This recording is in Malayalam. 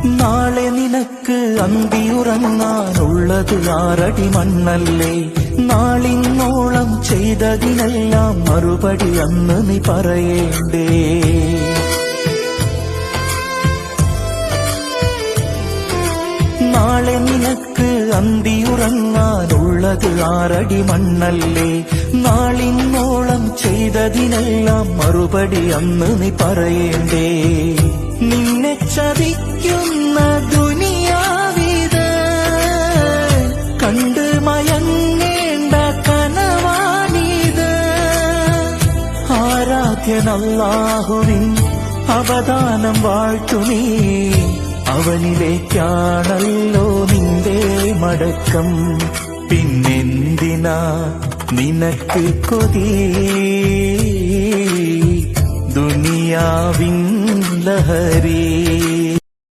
നാളെ നിനക്ക് അന്തിയുറങ്ങാനുള്ളത് 6 അടി മണ്ണല്ലേ. നാളിന്നോളം ചെയ്തതിനെല്ലാം മറുപടി അന്ന് നീ പറയേണ്ടേ. നാളെ നിനക്ക് അന്തിയുറങ്ങാനുള്ളത് 6 അടി മണ്ണല്ലേ. നാളിന്നോളം ചെയ്തതിനെല്ലാം മറുപടി അന്ന് നീ പറയേണ്ടേ. നിന്നെ ചതിക്കുന്ന ദുനിയാവിത് കണ്ട് മയങ്ങേണ്ട കനവാനിത്. ആരാധ്യൻ അല്ലാഹുവിൻ അവദാനം വാഴ്ത്തുമീ. അവനിലേക്കാണല്ലോ നിന്റെ മടക്കം. പിന്നെന്തിനാ നിനക്ക് കൊതി ദുനിയാവിൻ ലഹരി.